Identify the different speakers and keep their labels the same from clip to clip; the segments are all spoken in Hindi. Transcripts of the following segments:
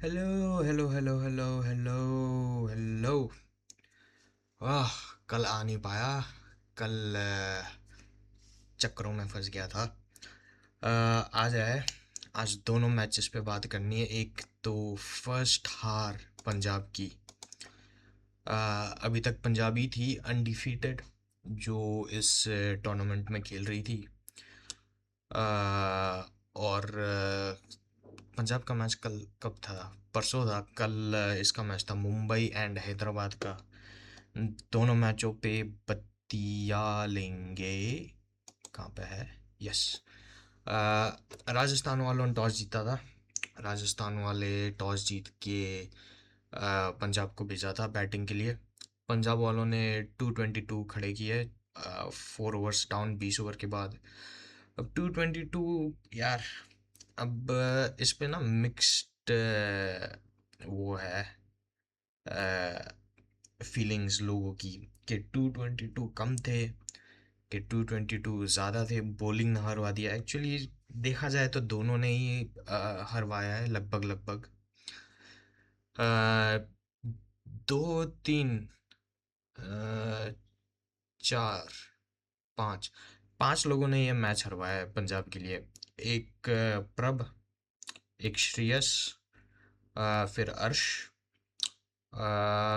Speaker 1: Hello hello hello hello hello hello. वाह, कल आ नहीं पाया। कल चक्करों में फंस गया था। आज है। आज दोनों मैचेस पे बात करनी है। एक तो फर्स्ट हार पंजाब की। अभी तक पंजाब ही थी अनडिफीटेड जो इस टूर्नामेंट में खेल रही थी। और पंजाब का मैच कल कब था? परसों था। कल इसका मैच था मुंबई एंड हैदराबाद का। दोनों मैचों पे बत्तियां लेंगे। कहाँ पे है? यस। राजस्थान वालों ने टॉस जीता था। राजस्थान वाले टॉस जीत के पंजाब को भेजा था बैटिंग के लिए। पंजाब वालों ने 222 खड़े किए। 4 ओवर्स डाउन 20 ओवर के बाद। अब 222 यार। अब इस पे ना मिक्स्ड वो है फीलिंग्स लोगों की कि 222 कम थे कि 222 ज़्यादा थे। बॉलिंग ने हरवा दिया एक्चुअली। देखा जाए तो दोनों ने ही हरवाया है लगभग लगभग। अ, दो तीन चार पाँच पांच लोगों ने ये मैच हरवाया है पंजाब के लिए। एक प्रभ, एक श्रेयस, फिर अर्श,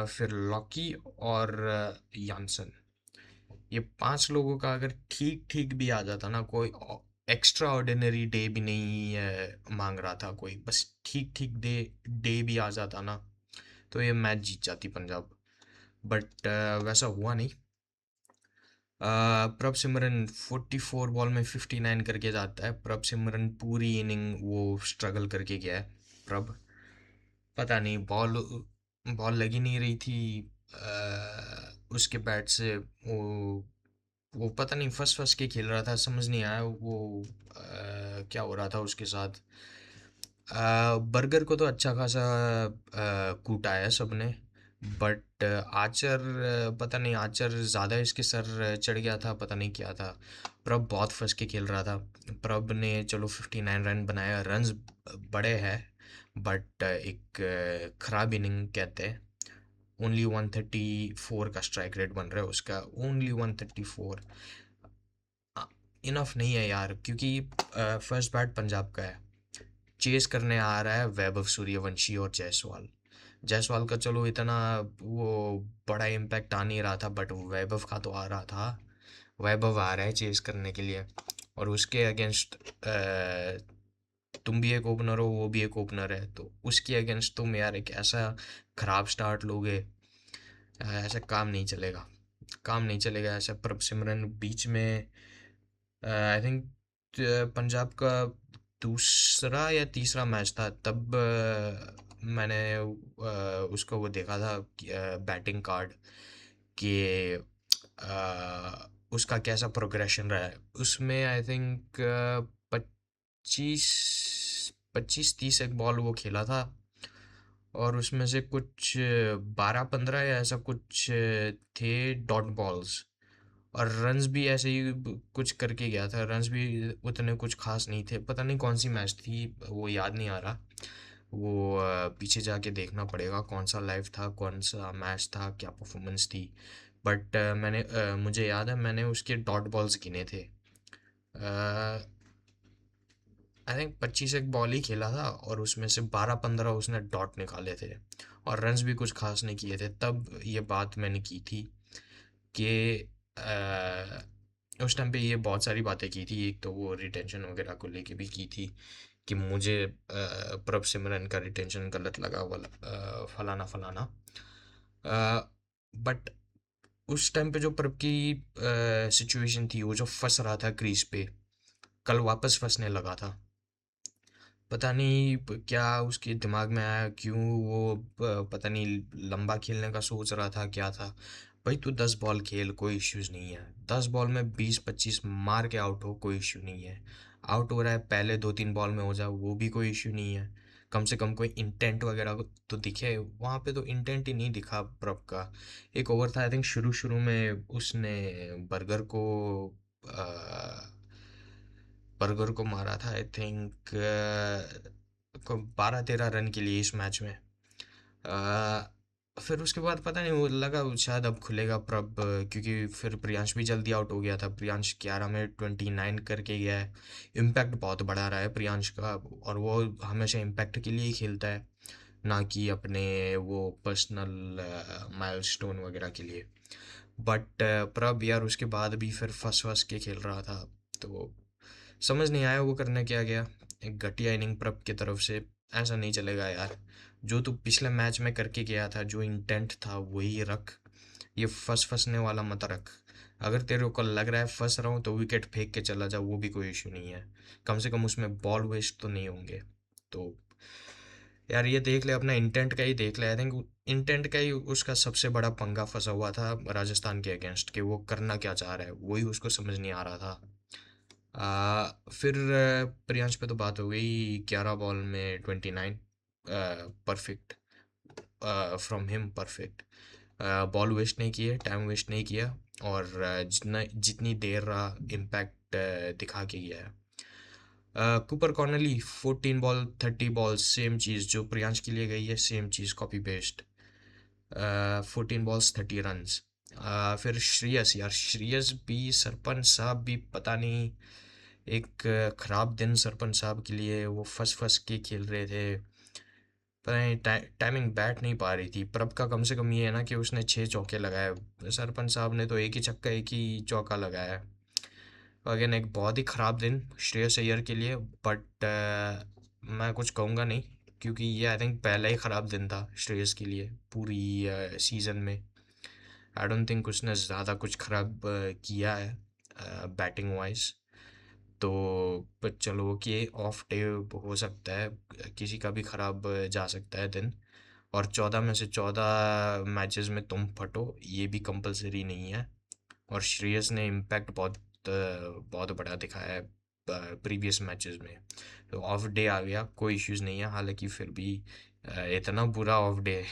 Speaker 1: फिर लॉकी और यानसन। ये पांच लोगों का अगर ठीक ठीक भी आ जाता ना, कोई एक्स्ट्रा ऑर्डिनरी डे भी नहीं मांग रहा था कोई, बस ठीक ठीक डे डे भी आ जाता ना, तो ये मैच जीत जाती पंजाब। बट वैसा हुआ नहीं। प्रभ सिमरन 44 बॉल में 59 करके जाता है। प्रभ सिमरन पूरी इनिंग वो स्ट्रगल करके गया है। प्रभ पता नहीं, बॉल बॉल लगी नहीं रही थी उसके बैट से। वो पता नहीं फंस फंस के खेल रहा था, समझ नहीं आया वो क्या हो रहा था उसके साथ। बर्गर को तो अच्छा खासा कूटा है सबने। बट आचर, पता नहीं आचर ज़्यादा इसके सर चढ़ गया था, पता नहीं क्या था। प्रभ बहुत फंस के खेल रहा था। प्रभ ने चलो 59 रन बनाया, रन्स बड़े हैं। बट एक खराब इनिंग कहते हैं। ओनली 134 का स्ट्राइक रेट बन रहा है उसका, ओनली 134। इनफ नहीं है यार, क्योंकि फर्स्ट बैट पंजाब का है। चेस करने आ रहा है वैभव सूर्यवंशी और जायसवाल। जायसवाल का चलो इतना वो बड़ा इम्पैक्ट आ नहीं रहा था, बट वैभव का तो आ रहा था। वैभव आ रहा है चेस करने के लिए। और उसके अगेंस्ट तुम भी एक ओपनर हो, वो भी एक ओपनर है, तो उसके अगेंस्ट तुम यार एक ऐसा खराब स्टार्ट लोगे, ऐसा काम नहीं चलेगा। काम नहीं चलेगा ऐसा। प्रभ सिमरन बीच में आई थिंक पंजाब का दूसरा या तीसरा मैच था तब मैंने उसका वो देखा था बैटिंग कार्ड कि उसका कैसा प्रोग्रेशन रहा है उसमें। आई थिंक 25 25-30 एक बॉल वो खेला था, और उसमें से कुछ 12-15 या ऐसा कुछ थे डॉट बॉल्स। और रन्स भी ऐसे ही कुछ करके गया था। रन्स भी उतने कुछ खास नहीं थे। पता नहीं कौन सी मैच थी, वो याद नहीं आ रहा। वो पीछे जाके देखना पड़ेगा कौन सा लाइव था, कौन सा मैच था, क्या परफॉर्मेंस थी। बट मुझे याद है मैंने उसके डॉट बॉल्स गिने थे। आई थिंक 25 एक बॉल ही खेला था, और उसमें से 12-15 उसने डॉट निकाले थे। और रन्स भी कुछ खास नहीं किए थे। तब ये बात मैंने की थी कि उस टाइम पे ये बहुत सारी बातें की थी। एक तो वो रिटेंशन वगैरह को लेके भी की थी कि मुझे प्रभ सिमरन का रिटेंशन गलत लगा वाला फलाना फलाना। बट उस टाइम पे जो प्रभ की सिचुएशन थी, वो जो फंस रहा था क्रीज पे, कल वापस फंसने लगा था। पता नहीं क्या उसके दिमाग में आया, क्यों वो पता नहीं लंबा खेलने का सोच रहा था, क्या था। भाई तू 10 बॉल खेल, कोई इश्यूज नहीं है। 10 बॉल में 20-25 मार के आउट हो, कोई इश्यू नहीं है। आउट हो रहा है पहले 2-3 बॉल में हो जाए, वो भी कोई इश्यू नहीं है। कम से कम कोई इंटेंट वगैरह तो दिखे। वहाँ पे तो इंटेंट ही नहीं दिखा प्रभ का। एक ओवर था आई थिंक शुरू शुरू में, उसने बर्गर को बर्गर को मारा था आई थिंक। 12-13 रन के लिए इस मैच में। अ, फिर उसके बाद पता नहीं, वो लगा शायद अब खुलेगा प्रब, क्योंकि फिर प्रियांश भी जल्दी आउट हो गया था। प्रियांश 11 में 29 करके गया है। इम्पैक्ट बहुत बढ़ा रहा है प्रियांश का, और वो हमेशा इम्पैक्ट के लिए ही खेलता है, ना कि अपने वो पर्सनल माइलस्टोन वगैरह के लिए। बट प्रब यार उसके बाद भी फिर फंस फंस के खेल रहा था, तो समझ नहीं आया वो करने क्या गया। एक घटिया इनिंग प्रप की तरफ से। ऐसा नहीं चलेगा यार, जो तू पिछले मैच में करके गया था, जो इंटेंट था वही रख। ये फंसने वाला मत रख। अगर तेरे को लग रहा है फंस रहा हूँ तो विकेट फेंक के चला जा, वो भी कोई इशू नहीं है। कम से कम उसमें बॉल वेस्ट तो नहीं होंगे। तो यार ये देख ले, अपना इंटेंट का ही देख ले। आई थिंक इंटेंट का ही उसका सबसे बड़ा पंगा फंसा हुआ था राजस्थान के अगेंस्ट, कि वो करना क्या चाह रहा है वही उसको समझ नहीं आ रहा था। फिर प्रियांश पे तो बात हो गई। 11 बॉल में 29, perfect from him, perfect. Ball waste नहीं किए, टाइम वेस्ट नहीं किया, और जितना जितनी देर रहा इम्पैक्ट दिखा के गया है। कूपर कॉर्नली 14 बॉल 30 बॉल, सेम चीज़ जो प्रियांश के लिए गई है, सेम चीज़ कॉपी पेस्ट। 14 balls 30 runs. फिर श्रेयस, यार श्रेयस भी, सरपंच साहब भी पता नहीं, एक ख़राब दिन सरपंच साहब के लिए। वो फंस फंस के खेल रहे थे, पता नहीं टाइमिंग बैठ नहीं पा रही थी। प्रभ का कम से कम ये है ना कि उसने 6 चौके लगाए, सरपंच साहब ने तो एक ही छक्का एक ही चौका लगाया। अगेन एक बहुत ही ख़राब दिन श्रेयस अय्यर के लिए। बट मैं कुछ कहूँगा नहीं, क्योंकि ये आई थिंक पहला ही ख़राब दिन था श्रेयस के लिए पूरी सीज़न में। आई डोंट थिंक उसने ज़्यादा कुछ ख़राब किया है बैटिंग वाइज। तो पर चलो कि ऑफ डे हो सकता है, किसी का भी ख़राब जा सकता है दिन। और 14 में से 14 मैचेस में तुम फटो, ये भी कंपलसरी नहीं है। और श्रेयस ने इम्पैक्ट बहुत बड़ा दिखाया है प्रीवियस मैचेस में। तो ऑफ डे आ गया, कोई इश्यूज नहीं है। हालांकि फिर भी इतना बुरा ऑफ डे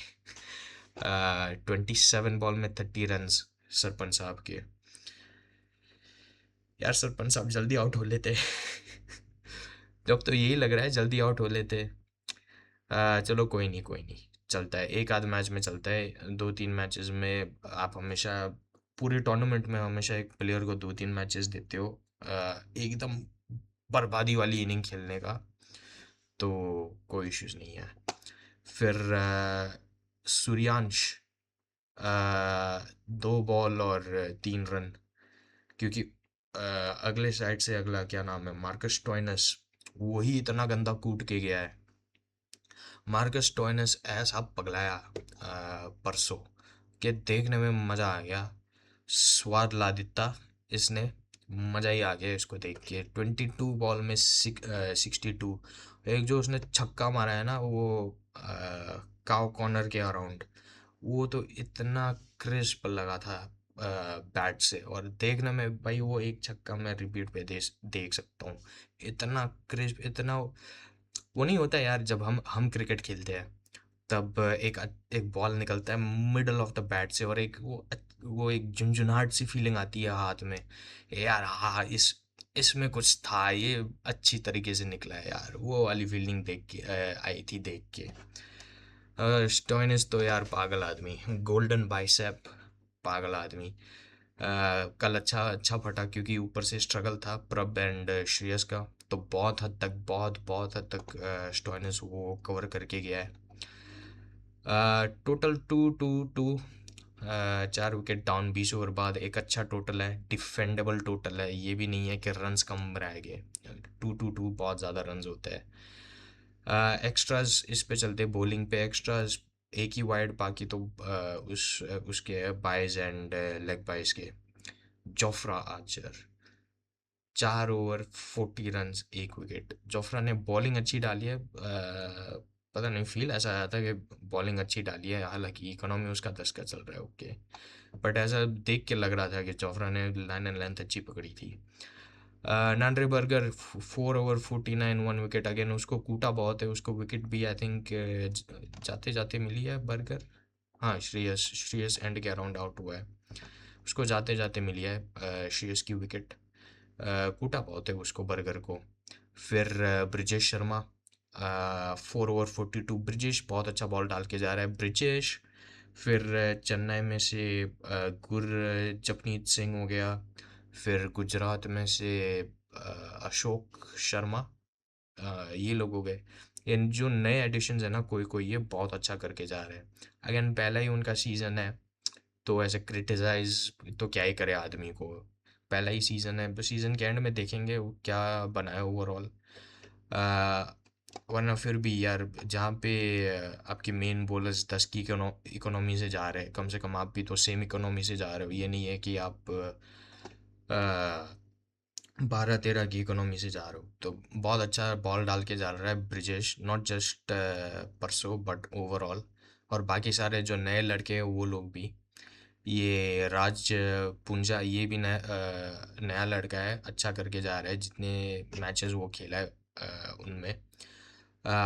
Speaker 1: 27 बॉल में 30 रन्स सरपंच साहब के। यार सरपंच साहब जल्दी आउट हो लेते जब तो यही लग रहा है जल्दी आउट हो लेते। चलो कोई नहीं, कोई नहीं, चलता है, एक आध मैच में चलता है। 2-3 मैचेस में आप हमेशा, पूरे टूर्नामेंट में हमेशा एक प्लेयर को 2-3 मैचेस देते हो एकदम बर्बादी वाली इनिंग खेलने का, तो कोई इश्यूज नहीं है। फिर सूर्यांश, 2 बॉल और 3 रन, क्योंकि अगले साइड से अगला क्या नाम है, मार्कस टॉयनस, वही इतना गंदा कूट के गया है। मार्कस टॉयनस ऐसा पगलाया परसों, कि देखने में मज़ा आ गया, स्वाद ला दिता इसने। मज़ा ही आ गया इसको देख के। 22 बॉल में 62। एक जो उसने छक्का मारा है ना, वो काव कॉर्नर के अराउंड, वो तो इतना क्रिस्प लगा था बैट से। और देखने में भाई वो एक छक्का मैं रिपीट पे देख सकता हूँ। इतना क्रिस्प, इतना वो नहीं होता यार, जब हम क्रिकेट खेलते हैं तब एक बॉल निकलता है मिडल ऑफ द बैट से, और एक वो एक झुंझुनाहट सी फीलिंग आती है हाथ में। यार हाँ, इसमें कुछ था, ये अच्छी तरीके से निकला है यार, वो वाली फीलिंग देख के आई थी देख के। स्टोइनिस तो यार पागल आदमी, गोल्डन बाइसेप, पागल आदमी। कल अच्छा अच्छा फटा, क्योंकि ऊपर से स्ट्रगल था प्रब एंड श्रेयस का, तो बहुत हद तक, बहुत बहुत हद तक स्टोइनिस वो कवर करके गया है। टोटल 2-2-2, 4 विकेट डाउन 20 ओवर बाद, एक अच्छा टोटल है, डिफेंडेबल टोटल है। ये भी नहीं है कि रन्स कम रह गए। 2-2-2 बहुत ज़्यादा रन्स होते हैं। एक्स्ट्राज इस पे चलते, बॉलिंग पे एक्स्ट्राज एक ही वाइड, बाकी तो उसके बाइज एंड लेग बाइज के। Jofra Archer, 4 over 40 runs, 1 wicket. Jofra ने बॉलिंग अच्छी डाली है, पता नहीं, फील ऐसा आया था कि बॉलिंग अच्छी डाली है। हालांकि इकोनॉमी उसका 10 का चल रहा है, ओके, बट ऐसा देख के लग रहा था कि जोफ्रा ने लाइन एंड लेंथ अच्छी पकड़ी थी। नांड्रे बर्गर 4 ओवर 49, 1 विकेट। अगेन उसको कूटा बहुत है, उसको विकेट भी आई थिंक जाते जाते मिली है बर्गर। हाँ, श्रेयस श्रेयस एंड के अराउंड आउट हुआ है, उसको जाते जाते मिली है श्रेयस की विकेट। कूटा बहुत है उसको बर्गर को। फिर ब्रिजेश शर्मा 4/42 ब्रिजेश बहुत अच्छा बॉल डाल के जा रहा है ब्रिजेश। फिर चेन्नई में से गुरजपनीत सिंह हो गया। फिर गुजरात में से अशोक शर्मा। ये लोग हो गए। इन जो नए एडिशंस है ना, कोई कोई ये बहुत अच्छा करके जा रहे हैं। अगेन पहला ही उनका सीजन है, तो ऐसे क्रिटिसाइज तो क्या ही करे आदमी को। पहला ही सीजन है, सीजन के एंड में देखेंगे वो क्या बना है ओवरऑल। वरना फिर भी यार, जहाँ पे आपके मेन बॉलर्स 10 की इकोनॉमी से जा रहे हैं, कम से कम आप भी तो सेम इकोनॉमी से जा रहे हो। ये नहीं है कि आप 12-13 की इकोनॉमी से जा रहे हो। तो बहुत अच्छा बॉल डाल के जा रहा है ब्रिजेश, नॉट जस्ट परसो बट ओवरऑल। और बाकी सारे जो नए लड़के हैं वो लोग भी, ये राज पुंजा, ये भी नया लड़का है, अच्छा करके जा रहा है। जितने मैचेस वो खेला है उनमें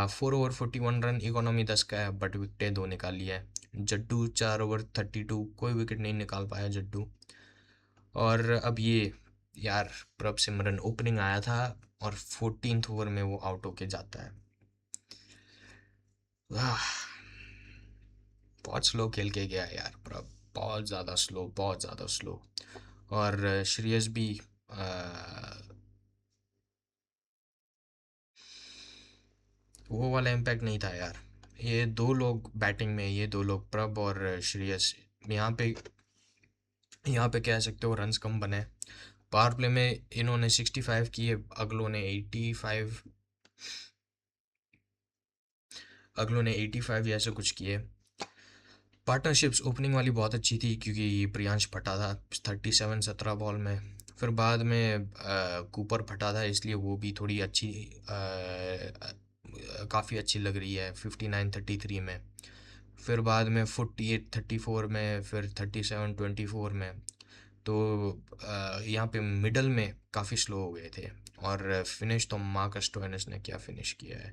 Speaker 1: 4/41 इकोनॉमी 10 का है, बट विकेटें 2 निकाली है। जड्डू 4/32, कोई विकेट नहीं निकाल पाया जड्डू। और अब ये यार, प्रभ सिमरन ओपनिंग आया था और 14th ओवर में वो आउट होके जाता है। वाह, बहुत स्लो खेल के गया यार प्रभ, बहुत ज़्यादा स्लो, बहुत ज़्यादा स्लो। और श्रेयस भी वो वाला इम्पैक्ट नहीं था यार। ये दो लोग बैटिंग में, ये दो लोग प्रभ और श्रेयस, यहाँ पे कह सकते हो रन्स कम बने। पावर प्ले में इन्होंने 65 किए, अगलों ने 85 ऐसे कुछ किए। पार्टनरशिप्स ओपनिंग वाली बहुत अच्छी थी, क्योंकि प्रियांश फटा था 37 17 बॉल में। फिर बाद में कूपर फटा था, इसलिए वो भी थोड़ी अच्छी, काफ़ी अच्छी लग रही है 59-33 में। फिर बाद में 48-34 में, फिर 37-24 में। तो यहाँ पे मिडल में काफ़ी स्लो हो गए थे। और फिनिश तो मार्कस स्टोइनिस ने क्या फिनिश किया है,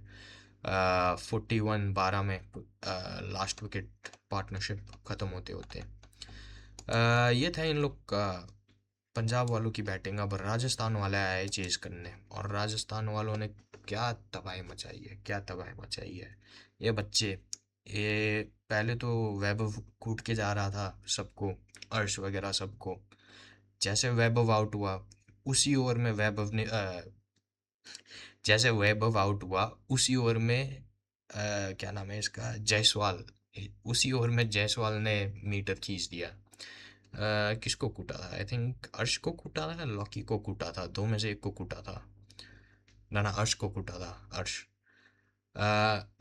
Speaker 1: 41-12 में लास्ट विकेट, पार्टनरशिप ख़त्म होते होते। ये था इन लोग का, पंजाब वालों की बैटिंग। अब राजस्थान वाले आए चेज करने, और राजस्थान वालों ने क्या तबाही मचाई है, क्या तबाही मचाई है। ये बच्चे, ये पहले तो वैभव कूट के जा रहा था सबको, अर्श वगैरह सबको। जैसे वैभव आउट हुआ, उसी ओवर में वैभव ने जैसे वैभव आउट हुआ उसी ओवर में क्या नाम है इसका, जायसवाल, उसी ओवर में जायसवाल ने मीटर खींच दिया। किसको कूटा था, आई थिंक अर्श को कूटा था या लॉकी को कूटा था, दो में से एक को कूटा था। ना ना, अर्श को कूटा था, अर्श।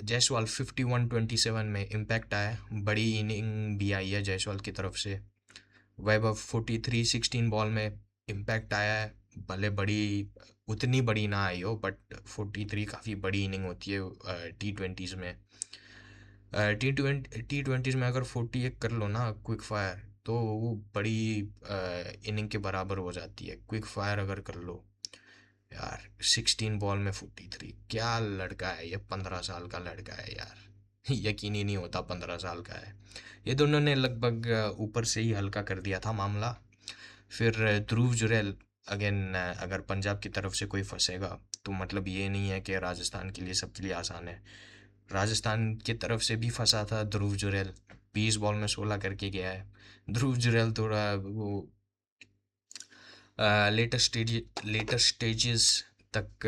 Speaker 1: जायसवाल 51-27 में इम्पैक्ट आया, बड़ी इनिंग भी आई है जायसवाल की तरफ से। वैभव 43-16 बॉल में इम्पैक्ट आया है, भले बड़ी, उतनी बड़ी ना आई हो, बट 43 काफ़ी बड़ी इनिंग होती है टी20s में। टी ट्वेंटीज़ में अगर 48 कर लो ना क्विक फायर, तो वो बड़ी इनिंग के बराबर हो जाती है, क्विक फायर अगर कर लो। यार 16 बॉल में 43, क्या लड़का है ये, 15 साल का लड़का है यार। यकीन ही नहीं होता 15 साल का है। ये दोनों ने लगभग ऊपर से ही हल्का कर दिया था मामला। फिर ध्रुव जुरैल, अगेन अगर पंजाब की तरफ से कोई फंसेगा, तो मतलब ये नहीं है कि राजस्थान के लिए सबके लिए आसान है। राजस्थान की तरफ से भी फंसा था ध्रुव जुरैल, 20 बॉल में 16 करके गया है। ध्रुव जुरैल थोड़ा वो लेटर स्टेजेस तक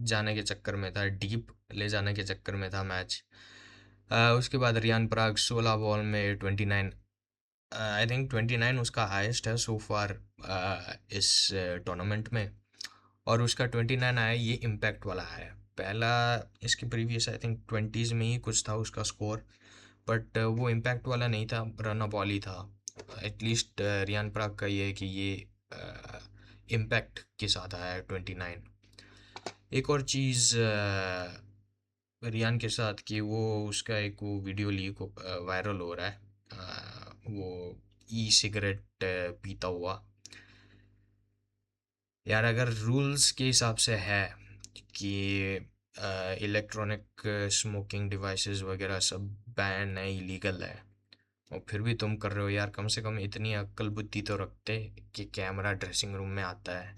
Speaker 1: जाने के चक्कर में था, डीप ले जाने के चक्कर में था मैच। उसके बाद रियान पराग 16 बॉल में 29, आई थिंक 29 उसका हाईएस्ट है सो फार इस टूर्नामेंट में। और उसका 29 आया, ये इम्पैक्ट वाला है पहला। इसके प्रीवियस आई थिंक 20s में ही कुछ था उसका स्कोर, बट वो इम्पैक्ट वाला नहीं था, रन अप ही था। एटलीस्ट रियान पराग का ये है कि ये इम्पैक्ट के साथ आया है 29। एक और चीज़ रियान के साथ कि वो उसका एक वो वीडियो लीक वायरल हो रहा है, वो ई सिगरेट पीता हुआ। यार अगर रूल्स के हिसाब से है कि इलेक्ट्रॉनिक स्मोकिंग डिवाइसेस वगैरह सब बैन है, इलीगल है, और फिर भी तुम कर रहे हो यार, कम से कम इतनी अक्ल बुद्धि तो रखते कि कैमरा ड्रेसिंग रूम में आता है।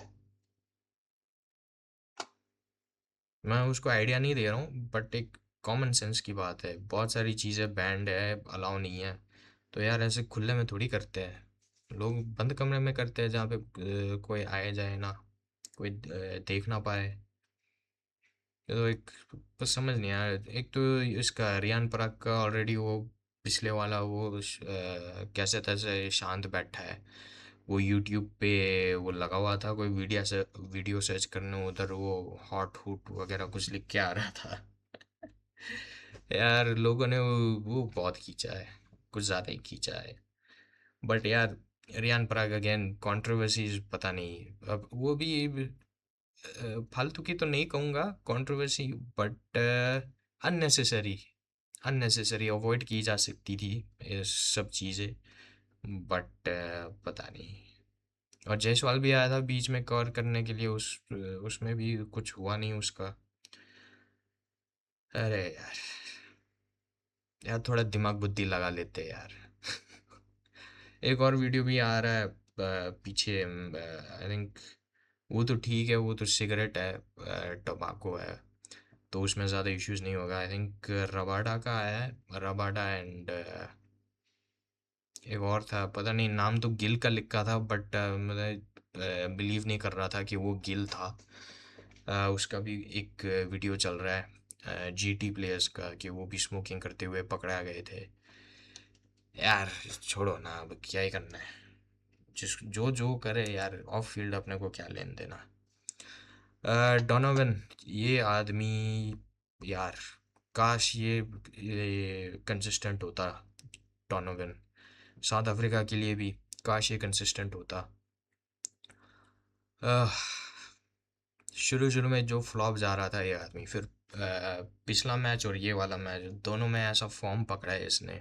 Speaker 1: मैं उसको आइडिया नहीं दे रहा हूँ, बट एक कॉमन सेंस की बात है, बहुत सारी चीज़ें बैंड है, अलाउ नहीं है। तो यार ऐसे खुले में थोड़ी करते हैं, लोग बंद कमरे में करते हैं जहाँ पे कोई आए जाए ना, कोई देख ना पाए। ये तो एक, बस समझ नहीं आया। एक तो इसका रियान पराग का ऑलरेडी वो पिछले वाला वो कैसे तैसे शांत बैठा है। वो यूट्यूब पे वो लगा हुआ था, कोई वीडियो सर्च करने, उधर वो हॉट हुट वगैरह कुछ लिख के आ रहा था। यार लोगों ने वो बहुत खींचा है, कुछ ज़्यादा ही खींचा है। बट यार रियान पराग अगेन कंट्रोवर्सीज, पता नहीं अब वो भी फालतू की तो नहीं कहूँगा controversy, but unnecessary, unnecessary avoid की जा सकती थी ये सब चीज़ें। बट पता नहीं। और जायसवाल भी आया था बीच में कवर करने के लिए, उसमें भी कुछ हुआ नहीं उसका। अरे यार, यार थोड़ा दिमाग बुद्धि लगा लेते यार। एक और वीडियो भी आ रहा है पीछे, आई थिंक वो तो ठीक है, वो तो सिगरेट है, टोबाको है, तो उसमें ज़्यादा इश्यूज नहीं होगा। आई थिंक रबाडा का आया है, रबाडा एंड एक और था, पता नहीं नाम तो गिल का लिखा था, बट मैं बिलीव नहीं कर रहा था कि वो गिल था। उसका भी एक वीडियो चल रहा है जीटी प्लेयर्स का, कि वो भी स्मोकिंग करते हुए पकड़ा गए थे। यार छोड़ो ना, अब क्या ही करना है, जिस जो जो करे यार, ऑफ फील्ड अपने को क्या लेन देना। डोनोवन, ये आदमी, यार काश ये कंसिस्टेंट होता। डोनोवन साउथ अफ्रीका के लिए भी काश ये कंसिस्टेंट होता। अह, शुरू शुरू में जो फ्लॉप जा रहा था ये आदमी, फिर पिछला मैच और ये वाला मैच दोनों में ऐसा फॉर्म पकड़ा है इसने।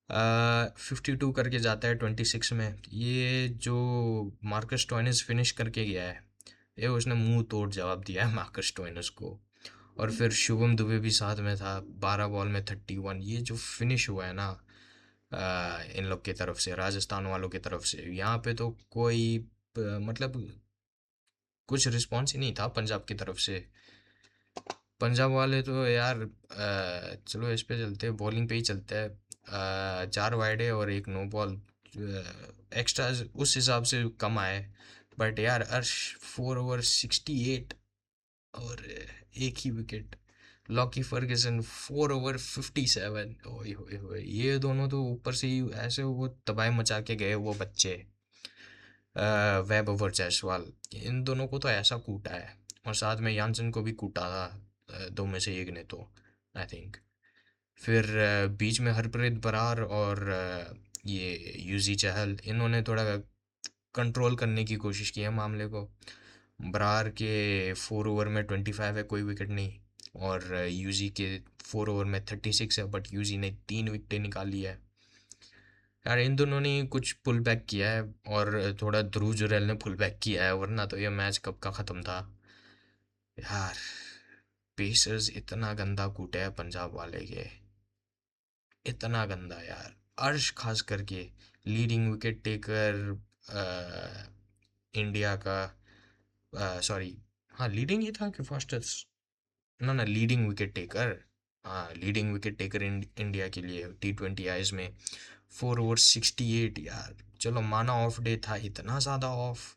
Speaker 1: 52 करके जाता है 26 में, ये जो मार्कस स्टोइनिस फिनिश करके गया है, ये उसने मुंह तोड़ जवाब दिया है मार्कस स्टोइनिस को। और फिर शुभम दुबे भी साथ में था, 12 बॉल में 31। ये जो फिनिश हुआ है ना इन लोग की तरफ से, राजस्थान वालों की तरफ से, यहाँ पे तो कोई मतलब कुछ रिस्पॉन्स ही नहीं था पंजाब की तरफ से। पंजाब वाले तो यार चलो इस पे चलते हैं, बॉलिंग पे ही चलते हैं। 4 वाइडे और एक नो बॉल एक्स्ट्रा उस हिसाब से कम आए। बट यार अर्श 4 ओवर 68 और एक ही विकेट। Lockie Ferguson 4 over 57। ओए होए होए, ये दोनों तो ऊपर से ही ऐसे वो तबाही मचा के गए वो बच्चे। वेब ओवर जायसवाल, इन दोनों को तो ऐसा कूटा है, और साथ में यानसन को भी कूटा था, दो में से एक ने तो, आई थिंक। फिर बीच में हरप्रीत बरार और ये यूजी चहल, इन्होंने थोड़ा कंट्रोल करने की कोशिश की है मामले को। बरार के 4 ओवर में 25 है, कोई विकेट नहीं। और यूजी के 4 ओवर में 36 है, बट यूजी ने 3 विकेटें निकाली है। यार इन दोनों ने कुछ पुल बैक किया है, और थोड़ा ध्रुव जुरैल ने पुल बैक किया है, वरना तो ये मैच कब का ख़त्म था। यार पेसर्स इतना गंदा कूटे हैं पंजाब वाले के, इतना गंदा यार। अर्श खास करके लीडिंग विकेट टेकर इंडिया का, सॉरी, हाँ लीडिंग ही था कि फास्टेस्ट, ना ना लीडिंग विकेट टेकर, हाँ लीडिंग विकेट टेकर इंडिया के लिए T20 आइज में। 4 ओवर 68 यार, चलो माना ऑफ डे था, इतना ज़्यादा ऑफ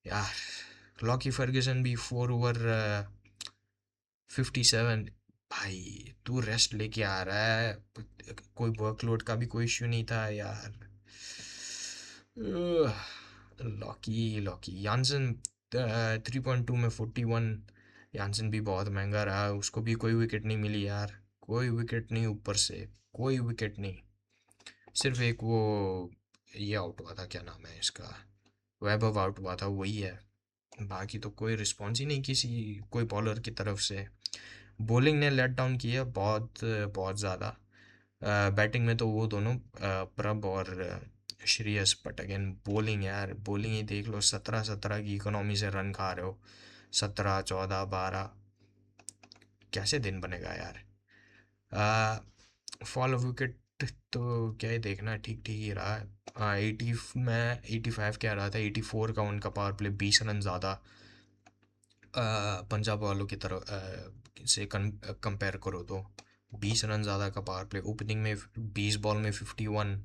Speaker 1: यार। लॉकी फर्ग्यूसन भी 4 ओवर 57। भाई तू रेस्ट लेके आ रहा है, कोई वर्कलोड का भी कोई इश्यू नहीं था यार। लॉकी लॉकी यानसन 3.2 में 41। यानसन भी बहुत महंगा रहा, उसको भी कोई विकेट नहीं मिली यार, कोई विकेट नहीं ऊपर से, कोई विकेट नहीं। सिर्फ एक वो ये आउट हुआ था, क्या नाम है इसका, वैभव आउट हुआ था, वही है। बाकी तो कोई रिस्पॉन्स ही नहीं किसी, कोई बॉलर की तरफ से। बॉलिंग ने लेट डाउन किया बहुत, बहुत ज़्यादा। बैटिंग में तो वो दोनों प्रभ और श्रेयस, बट अगेन बॉलिंग यार, बॉलिंग ही देख लो, 17-17 की इकोनॉमी से रन खा रहे हो, 17-14-12, कैसे दिन बनेगा यार। फॉल ऑफ विकेट तो क्या ही देखना, ठीक ठीक ही रहा है। हाँ 80 में 85 क्या रहा था, 84 का उनका पावर प्ले, 20 रन ज़्यादा। पंजाब वालों की तरह से कंपेयर करो तो 20 रन ज़्यादा का पावर प्ले ओपनिंग में, 20 बॉल में 51,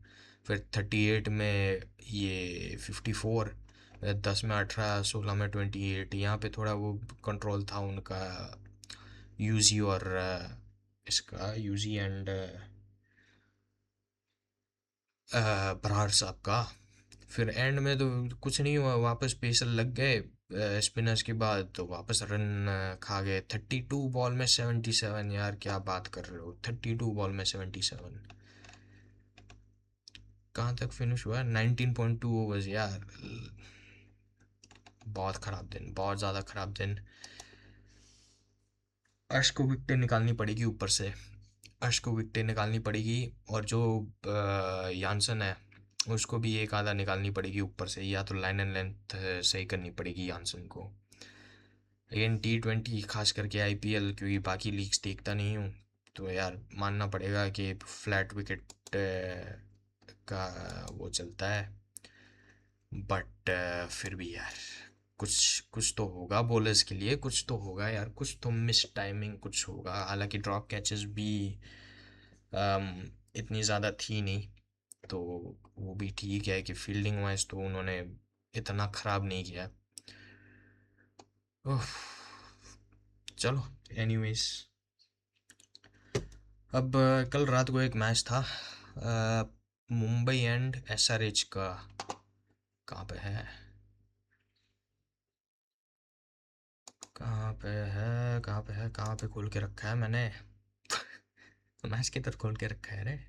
Speaker 1: फिर 38 में ये 54, 10 में 18, 16 में 28। यहाँ पे थोड़ा वो कंट्रोल था उनका, यूजी और इसका यूजी एंड बरार साहब का। फिर एंड में तो कुछ नहीं हुआ, वापस पेसर लग गए स्पिनर्स के बाद, तो वापस रन खा गए। 32 बॉल में 77, यार क्या बात कर रहे हो, 32 बॉल में 77। कहाँ तक फिनिश हुआ, 19.2 ओवर्स यार। बहुत ख़राब दिन, बहुत ज़्यादा ख़राब दिन। अर्श को विकटें निकालनी पड़ेगी ऊपर से, अर्श को विकटें निकालनी पड़ेगी, और जो यानसन है उसको भी एक आधा निकालनी पड़ेगी ऊपर से, या तो लाइन एंड लेंथ सही करनी पड़ेगी यानसन को। लेकिन T20 खास करके IPL, क्योंकि बाकी लीग्स देखता नहीं हूँ, तो यार मानना पड़ेगा कि फ्लैट विकेट का वो चलता है। बट फिर भी यार कुछ कुछ तो होगा बॉलर्स के लिए, कुछ तो होगा यार, कुछ तो मिस टाइमिंग कुछ होगा। हालांकि ड्रॉप कैचेस भी इतनी ज़्यादा थी नहीं, तो वो भी ठीक है कि फील्डिंग वाइज तो उन्होंने इतना ख़राब नहीं किया। उफ, चलो एनीवेज। अब कल रात को एक मैच था, मुंबई एंड SRH का। कहाँ पे है, कहाँ पे है, कहाँ पे है, कहाँ पे खोल के रखा है मैंने। मैच किधर खोल के रखा है रे।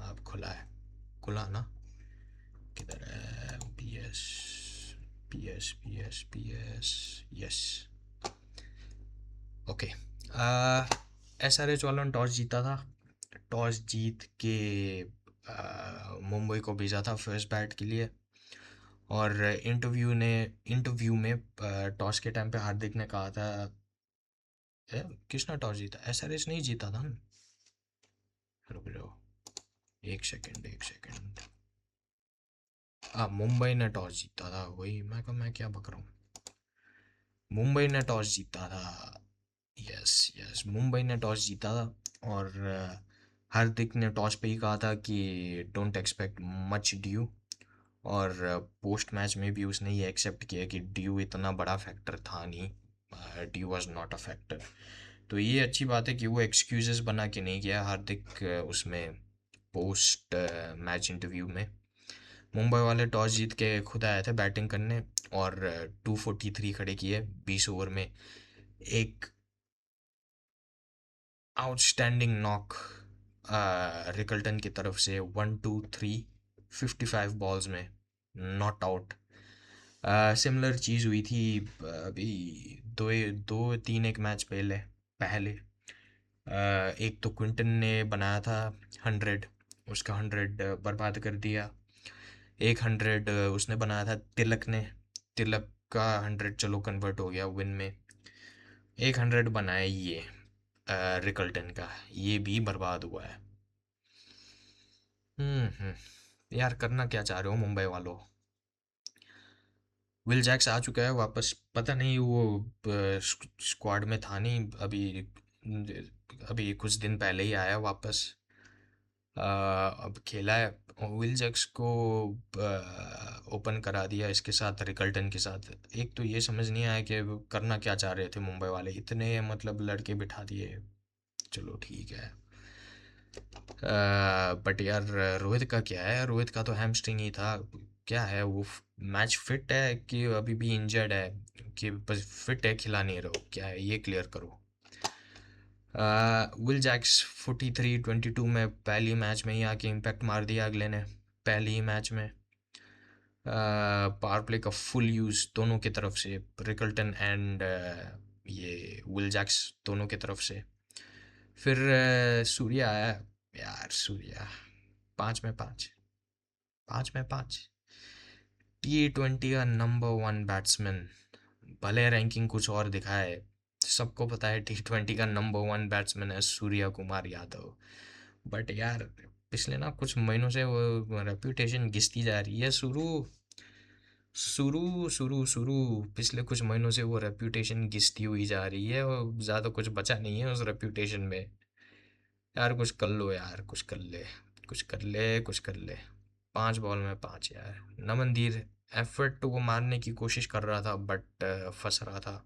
Speaker 1: अब खुला है, खुला ना, किधर है, PS यस। ओके, SRH वालों ने टॉस जीता था, टॉस जीत के मुंबई को भेजा था फर्स्ट बैट के लिए। और इंटरव्यू में टॉस के टाइम पे हार्दिक ने कहा था, किसने टॉस जीता, SRH नहीं जीता था ना, रुक जाओ, एक सेकंड एक सेकंड। मुंबई ने टॉस जीता था, वही मैं क्या बक रहा हूँ, मुंबई ने टॉस जीता था। यस यस, मुंबई ने टॉस जीता था, और हार्दिक ने टॉस पे ही कहा था कि डोंट एक्सपेक्ट मच ड्यू, और पोस्ट मैच में भी उसने ये एक्सेप्ट किया कि ड्यू इतना बड़ा फैक्टर था नहीं, due was not a factor. तो ये अच्छी बात है कि वो एक्सक्यूजेस बना के नहीं गया हार्दिक उसमें पोस्ट मैच इंटरव्यू में। मुंबई वाले टॉस जीत के खुद आए थे बैटिंग करने, और 243 खड़े किए 20 ओवर में। एक आउटस्टैंडिंग नॉक रिकल्टन की तरफ से, 1 2 3 55 बॉल्स में नॉट आउट। सिमिलर चीज़ हुई थी अभी दो दो तीन एक मैच पहले पहले एक तो क्विंटन ने बनाया था 100, उसका 100 बर्बाद कर दिया। एक 100 उसने बनाया था तिलक ने, तिलक का 100 चलो कन्वर्ट हो गया विन में। एक 100 बनाया ये रिकल्टन का, ये भी बर्बाद हुआ है। यार करना क्या चाह रहे हो मुंबई वालों। विल जैक्स आ चुका है वापस, पता नहीं वो स्क्वाड में था नहीं अभी, अभी कुछ दिन पहले ही आया वापस। अब खेला है, और विल जैक्स को ओपन करा दिया इसके साथ, रिकल्टन के साथ। एक तो ये समझ नहीं आया कि वो करना क्या चाह रहे थे मुंबई वाले, इतने मतलब लड़के बिठा दिए। चलो ठीक है, बट यार रोहित का क्या है, रोहित का तो हैमस्ट्रिंग ही था। क्या है वो, मैच फिट है कि अभी भी इंजर्ड है, कि बस फिट है खिला नहीं रहो, क्या है ये क्लियर करो। विल जैक्स 43-22 में पहली मैच में ही आके इम्पैक्ट मार दिया अगले ने, पहले ही मैच में। पावर प्ले का फुल यूज़ दोनों की तरफ से, रिकल्टन एंड ये विल जैक्स दोनों की तरफ से। फिर सूर्या आया, यार सूर्या 5 में 5, 5 में 5, T20 का नंबर 1 बैट्समैन, भले रैंकिंग कुछ और दिखाए, सबको पता है T20 का नंबर 1 बैट्समैन है सूर्या कुमार यादव। बट यार पिछले ना कुछ महीनों से वो रेप्यूटेशन घिसती जा रही है। शुरू शुरू शुरू शुरू पिछले कुछ महीनों से वो रेप्यूटेशन घिसती हुई जा रही है और ज़्यादा कुछ बचा नहीं है उस रेप्यूटेशन में। यार कुछ कर लो यार, कुछ कर ले, कुछ कर ले, कुछ कर ले। 5 बॉल में 5 यार। नमनदीर एफर्ट वो मारने की कोशिश कर रहा था बट फंस रहा था।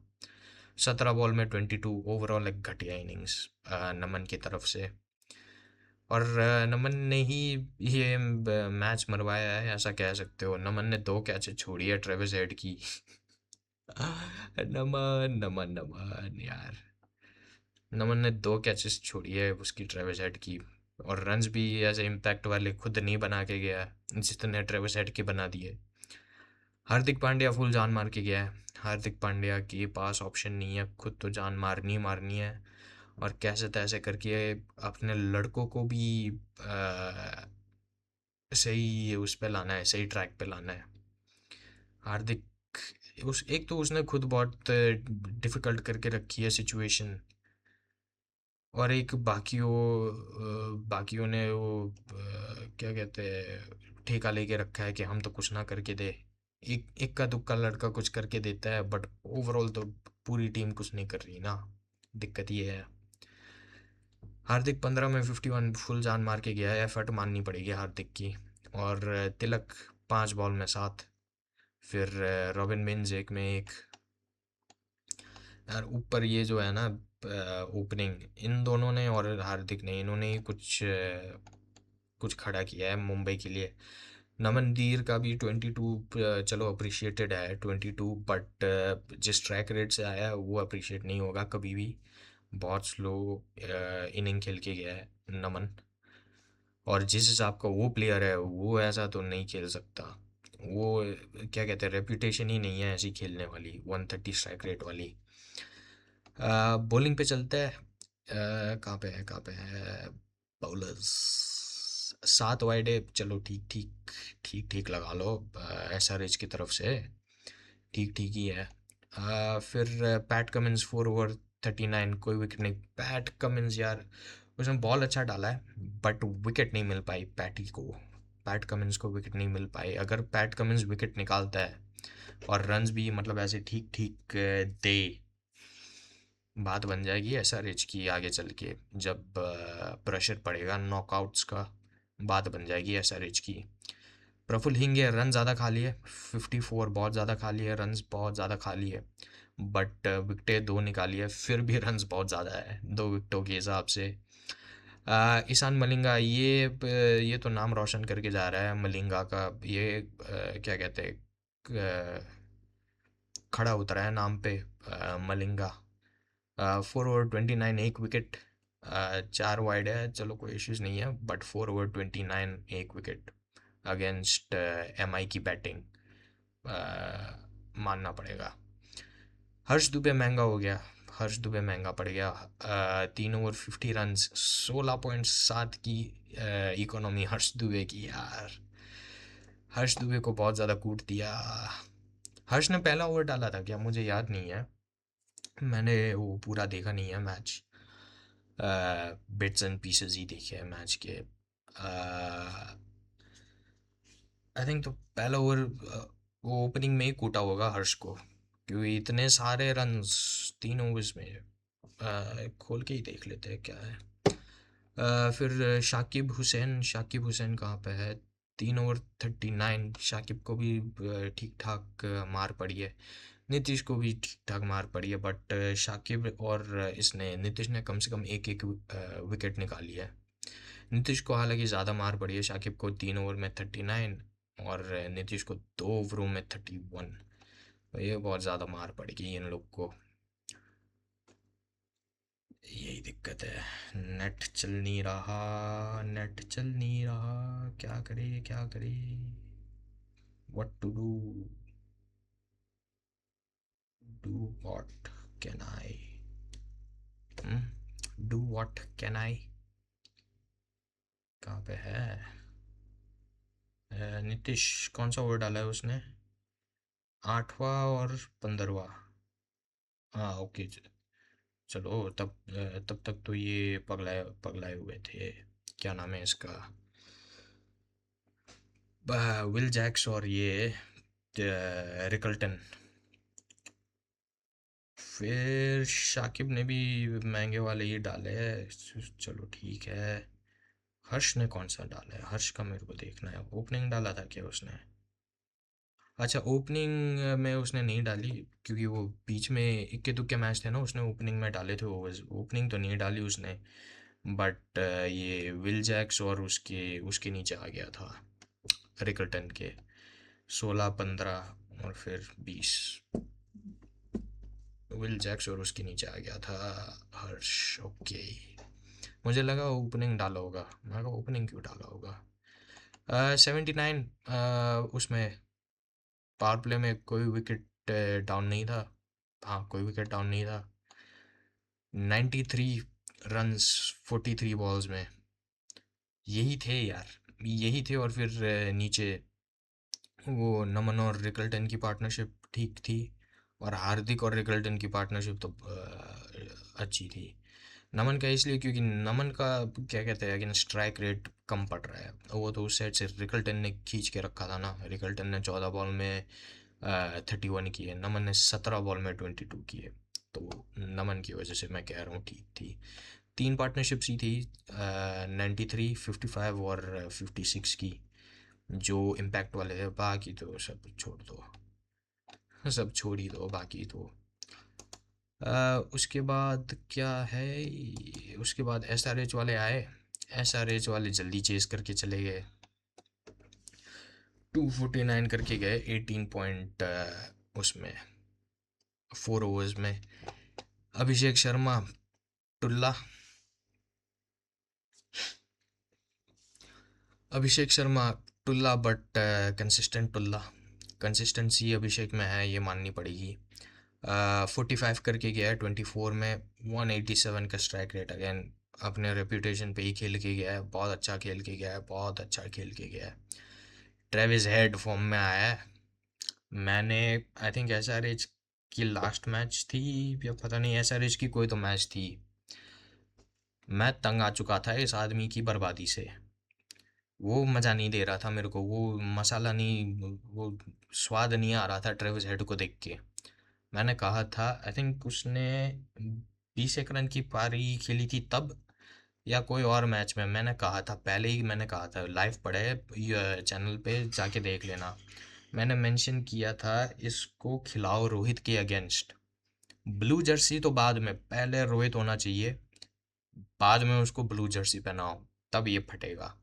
Speaker 1: 17 बॉल में 22 ओवरऑल एक घटिया इनिंग्स नमन की तरफ से। और नमन ने ही ये मैच मरवाया है ऐसा कह सकते हो। नमन ने 2 कैचेस छोड़ी है ट्रेविस हेड की। नमन नमन नमन यार, नमन ने 2 कैचेस छोड़ी है उसकी ट्रेविस हेड की। और रन्स भी ऐसे इम्पैक्ट वाले खुद नहीं बना के गया जितने ट्रेविस हेड के बना दिए। हार्दिक पांड्या फुल जान मार के गया है। हार्दिक पांड्या के पास ऑप्शन नहीं है, खुद तो जान मारनी ही मारनी है। और कैसे तैसे करके अपने लड़कों को भी सही उस पे लाना है, सही ट्रैक पे लाना है। हार्दिक उस एक तो उसने खुद बहुत डिफिकल्ट करके रखी है सिचुएशन। और एक बाकियों ने वो क्या कहते हैं ठेका लेके रखा है कि हम तो कुछ ना करके दे। एक इक्का दुक्का लड़का कुछ करके देता है बट ओवरऑल तो पूरी टीम कुछ नहीं कर रही ना। दिक्कत ये है। हार्दिक 15 में 51 फुल जान मार के गया है, एफर्ट माननी पड़ेगी हार्दिक की। और तिलक 5 बॉल में 7। फिर रॉबिन मिन्स 1 में 1। यार ऊपर ये जो है ना ओपनिंग इन दोनों ने और हार्दिक ने इन्होंने ही कुछ खड़ा किया है मुंबई के लिए। नमनदीर का भी 22 चलो अप्रिशिएटेड है 22 बट जिस ट्रैक रेट से आया है वो अप्रिशिएट नहीं होगा कभी भी। बहुत स्लो इनिंग खेल के गया है नमन। और जिस हिसाब का वो प्लेयर है वो ऐसा तो नहीं खेल सकता। वो क्या कहते हैं रेपुटेशन ही नहीं है ऐसी खेलने वाली 130 स्ट्राइक रेट वाली। बॉलिंग पे चलते हैं। कहाँ पे है कहाँ पे है बाउलर्स। 7 वाइड है, चलो ठीक ठीक ठीक ठीक लगा लो। SRH की तरफ से ठीक ठीक ही है। फिर पैट कमिंस 4 ओवर 39 कोई विकेट नहीं। पैट कमिंस यार उसने बॉल अच्छा डाला है बट विकेट नहीं मिल पाई पैटी को। पैट कमिंस को विकेट नहीं मिल पाई। अगर पैट कमिंस विकेट निकालता है और रन्स भी मतलब ऐसे ठीक ठीक दे, बात बन जाएगी SRH की आगे चल के। जब प्रेशर पड़ेगा नॉकआउट्स का, बात बन जाएगी SRH की। प्रफुल्ल हिंगे रन ज़्यादा खा लिए। 54 बहुत ज़्यादा खा लिए, रन्स बहुत ज़्यादा खा लिए। बट विकटें 2 निकाली है फिर भी रन्स बहुत ज़्यादा है 2 विकटों के हिसाब से। ईशान मलिंगा ये तो नाम रोशन करके जा रहा है मलिंगा का। ये क्या कहते हैं खड़ा उतरा है नाम पे मलिंगा। 4 ओवर 29 एक विकेट। 4 वाइड है, चलो कोई इश्यूज नहीं है बट 4 ओवर 29 एक विकेट अगेंस्ट MI की बैटिंग मानना पड़ेगा। हर्ष दुबे महंगा हो गया। हर्ष दुबे महंगा पड़ गया। 3 ओवर 50 रन 16.7 की इकोनॉमी हर्ष दुबे की यार। हर्ष दुबे को बहुत ज़्यादा कूट दिया। हर्ष ने पहला ओवर डाला था क्या मुझे याद नहीं है। मैंने वो पूरा देखा नहीं है मैच। बिट्स एंड पीसेस ही देखे हैं मैच के। आई थिंक तो पहला ओवर वो ओपनिंग में ही कूटा होगा हर्ष को क्योंकि इतने सारे रन्स 3 ओवर्स में। खोल के ही देख लेते हैं क्या है। फिर शाकिब हुसैन कहाँ पे है। 3 ओवर 39 शाकिब को भी ठीक ठाक मार पड़ी है। नीतीश को भी ठीक ठाक मार पड़ी है बट शाकिब और इसने नीतीश ने कम से कम एक एक विकेट निकाली है। नीतीश को हालांकि ज़्यादा मार पड़ी है, शाकिब को 3 ओवर में 39 और नीतीश को 2 ओवरों में 31। तो ये बहुत ज़्यादा मार पड़ेगी इन लोग को। यही दिक्कत है, नेट चल नहीं रहा, नेट चल नहीं रहा। क्या करे क्या करे, what to do what can I do what can I. कहाँ पे है नीतीश। कौन सा ओवर डाला है उसने, 8वां और 15वां। हाँ ओके। चलो तब तब तक तो ये पगलाए पगलाए हुए थे। क्या नाम है इसका, विल जैक्स और ये रिकल्टन। फिर शाकिब ने भी महंगे वाले ही डाले हैं, चलो ठीक है। हर्ष ने कौन सा डाला है, हर्ष का मेरे को देखना है, ओपनिंग डाला था क्या उसने? अच्छा, ओपनिंग में उसने नहीं डाली, क्योंकि वो बीच में इक्के दुक्के मैच थे ना, उसने ओपनिंग में डाले थे ओवर्स, ओपनिंग तो नहीं डाली उसने। बट ये विल जैक्स और उसके उसके नीचे आ गया था, रिकल्टन के 16 15 और फिर 20। विल जैक्स और उसके नीचे आ गया था हर्ष। ओके, मुझे लगा ओपनिंग डाला होगा, मैं कहा ओपनिंग क्यों डाला होगा। 79, उसमें पावर प्ले में कोई विकेट डाउन नहीं था। हाँ, कोई विकेट डाउन नहीं था। 93 रन्स 43 बॉल्स में, यही थे यार, यही थे। और फिर नीचे वो नमन और रिकल्टन की पार्टनरशिप ठीक थी, और हार्दिक और रिकल्टन की पार्टनरशिप तो अच्छी थी। नमन का इसलिए क्योंकि नमन का क्या कहते हैं, अगेन स्ट्राइक रेट कम पड़ रहा है, वो तो उस साइड से रिकल्टन ने खींच के रखा था ना। रिकल्टन ने 14 बॉल में 31 किए, नमन ने 17 बॉल में 22 किए। तो नमन की वजह से मैं कह रहा हूँ ठीक थी। तीन पार्टनरशिप्स ही थी, 93 55 और 56 की, जो इम्पैक्ट वाले थे। बाकी तो सब छोड़ दो, सब छोड़ ही दो बाकी तो। उसके बाद क्या है, उसके बाद एस आर एच वाले आए। एस आर एच वाले जल्दी चेस करके चले गए, 249 करके गए 18 पॉइंट उसमें 4 ओवर्स में। Abhishek Sharma टुल्ला, Abhishek Sharma टुल्ला, but consistent टुल्ला। Consistency अभिषेक में है, ये माननी पड़ेगी। 45 करके गया है 24 में, 187 का स्ट्राइक रेट। अगेन अपने रेपुटेशन पे ही खेल के गया है, बहुत अच्छा खेल के गया है, बहुत अच्छा खेल के गया है। ट्रेविस हेड फॉर्म में आया है। मैंने I think S R H की लास्ट मैच थी, या पता नहीं, एस आर एच की कोई तो मैच थी, मैं तंग आ चुका था इस आदमी की बर्बादी से। वो मज़ा नहीं दे रहा था मेरे को, वो मसाला नहीं, वो स्वाद नहीं आ रहा था ट्रेविस हेड को देख के। मैंने कहा था, आई थिंक उसने 20 1 रन की पारी खेली थी तब, या कोई और मैच में, मैंने कहा था पहले ही, मैंने कहा था, लाइव पड़े ये चैनल पे जाके देख लेना। मैंने मेंशन किया था इसको खिलाओ रोहित के अगेंस्ट। ब्लू जर्सी तो बाद में, पहले रोहित होना चाहिए, बाद में उसको ब्लू जर्सी पहनाओ, तब ये फटेगा।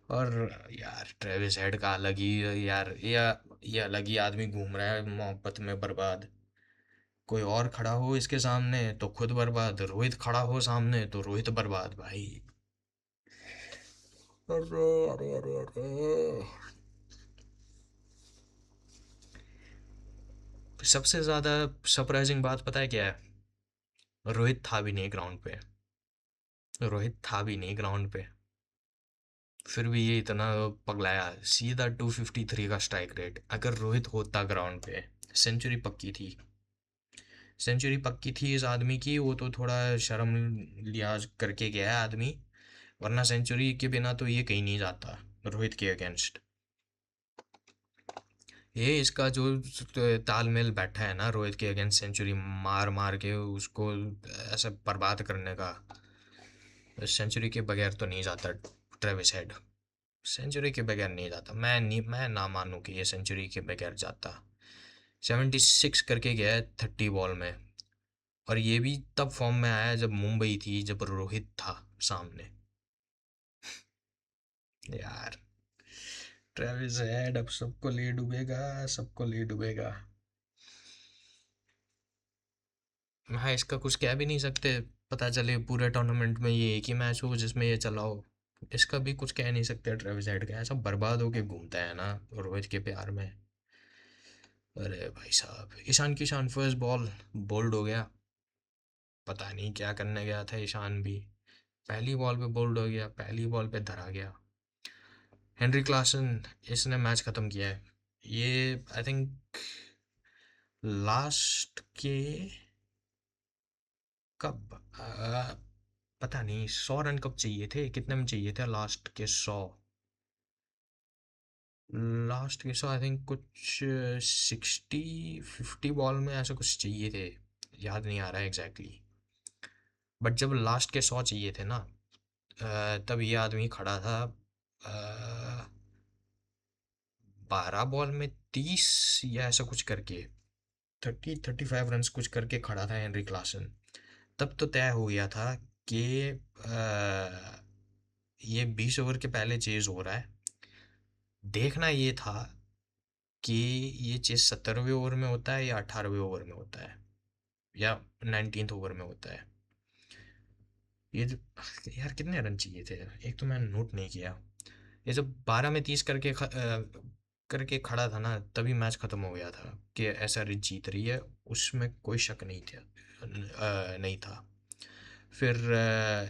Speaker 1: और यार ट्रेविस हेड का अलग ही, यार ये अलग ही आदमी घूम रहा है मोहब्बत में बर्बाद। कोई और खड़ा हो इसके सामने तो खुद बर्बाद, रोहित खड़ा हो सामने तो रोहित बर्बाद भाई। अरे अरे अरे अरे, सबसे ज्यादा सरप्राइजिंग बात पता है क्या है? रोहित था भी नहीं ग्राउंड पे, रोहित था भी नहीं ग्राउंड पे, फिर भी ये इतना पगलाया। सीधा 253 का स्ट्राइक रेट, अगर रोहित होता ग्राउंड पे, सेंचुरी पक्की थी। सेंचुरी पक्की थी इस आदमी की, वो तो थोड़ा शर्म लिहाज करके गया है आदमी, वरना सेंचुरी के बिना तो ये कहीं नहीं जाता रोहित के अगेंस्ट। ये इसका जो तालमेल बैठा है ना रोहित के अगेंस्ट, सेंचुरी मार मार के उसको ऐसा बर्बाद करने का, सेंचुरी के बगैर तो नहीं जाता ट्रेविस हेड। सेंचुरी के बगैर नहीं जाता, मैं ना मानूं कि ये सेंचुरी के बगैर जाता। 76 करके गया है 30 बॉल में, और ये भी तब फॉर्म में आया जब मुंबई थी, जब रोहित था सामने। यार ट्रेविस हेड अब सबको ले डूबेगा, सबको ले डूबेगा। हाँ, इसका कुछ कह भी नहीं सकते, पता चले पूरे टूर्नामेंट में ये एक ही मैच हो जिसमें ये चला हो, इसका भी कुछ कह नहीं सकते। ट्रेविस हेड का ऐसा बर्बाद होके घूमता है ना रोहित के प्यार में। अरे भाई साहब, ईशान किशान फर्स्ट बॉल बोल्ड हो गया, पता नहीं क्या करने गया था ईशान भी, पहली बॉल पे बोल्ड हो गया, पहली बॉल पे धरा गया। हेनरी क्लासन, इसने मैच ख़त्म किया है, ये आई थिंक लास्ट के, कब, पता नहीं 100 रन कब चाहिए थे, कितने में चाहिए थे लास्ट के 100? लास्ट के 100 आई थिंक कुछ 60-50 बॉल में ऐसा कुछ चाहिए थे, याद नहीं आ रहा है एग्जैक्टली। बट जब लास्ट के 100 चाहिए थे ना, तब ये आदमी खड़ा था 12 बॉल में 30 या ऐसा कुछ करके, 35 रन कुछ करके खड़ा था हेनरी क्लासन। तब तो तय हो गया था कि ये 20 ओवर के पहले चेज हो रहा है। देखना ये था कि ये चेज 17वें ओवर में होता है या 18वें ओवर में होता है या 19th ओवर में होता है। ये यार कितने रन चाहिए थे, एक तो मैंने नोट नहीं किया। ये जब 12 में 30 करके खड़ा था ना, तभी मैच खत्म हो गया था कि एसआर जीत रही है, उसमें कोई शक नहीं था। नहीं था। फिर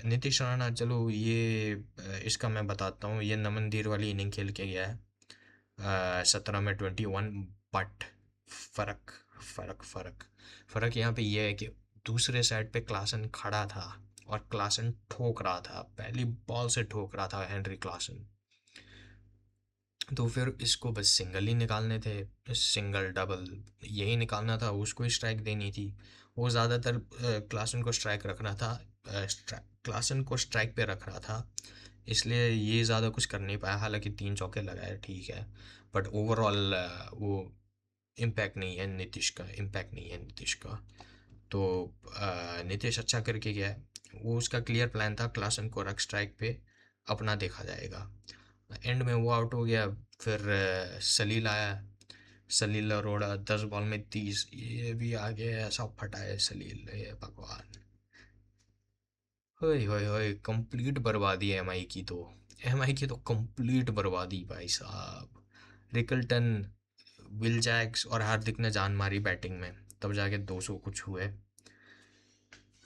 Speaker 1: नीतीश राणा, चलो ये इसका मैं बताता हूँ, ये नमनदीर वाली इनिंग खेल के गया है 17 में 21। बट फर्क फर्क फर्क फर्क यहाँ पे ये है कि दूसरे साइड पे क्लासन खड़ा था और क्लासन ठोक रहा था, पहली बॉल से ठोक रहा था हेनरी क्लासन। तो फिर इसको बस सिंगल ही निकालने थे, सिंगल डबल यही निकालना था, उसको ही स्ट्राइक देनी थी। वो ज़्यादातर क्लासन को स्ट्राइक रखना था, क्लासन को स्ट्राइक पे रख रहा था, इसलिए ये ज़्यादा कुछ कर नहीं पाया। हालांकि 3 चौके लगाए, ठीक है, बट ओवरऑल वो इम्पैक्ट नहीं है नीतीश का, इम्पैक्ट नहीं है नीतीश का। तो नीतीश अच्छा करके गया है। वो उसका क्लियर प्लान था, क्लासन को रख स्ट्राइक पे, अपना देखा जाएगा। एंड में वो आउट हो गया। फिर सलील आया, सलील अरोड़ा 10 बॉल में 30, ये भी आगे ऐसा फटा है सलील, ये भगवान। होए होए होए, कंप्लीट बर्बादी है एमआई की तो, एमआई की तो कंप्लीट बर्बादी भाई साहब। रिकल्टन, विल जैक्स और हार्दिक ने जान मारी बैटिंग में, तब जाके 200 कुछ हुए।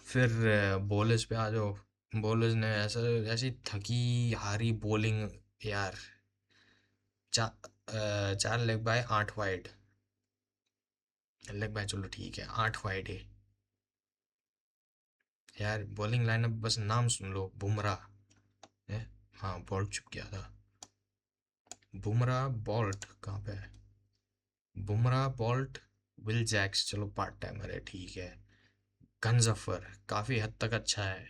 Speaker 1: फिर बॉलर्स पे आ जाओ। बॉलर्स ने ऐसा ऐसी थकी हारी बॉलिंग यार। 4 leg bye 8 wide, leg bye चलो ठीक है, 8 वाइड है यार। बॉलिंग लाइनअप बस नाम सुन लो, बुमराह है, हाँ बॉल्ट चुप गया था। बुमराह बॉल्ट कहाँ पे है, बुमराह बॉल्ट, विल जैक्स चलो पार्ट टाइमर है ठीक है, गंजफर काफ़ी हद तक अच्छा है,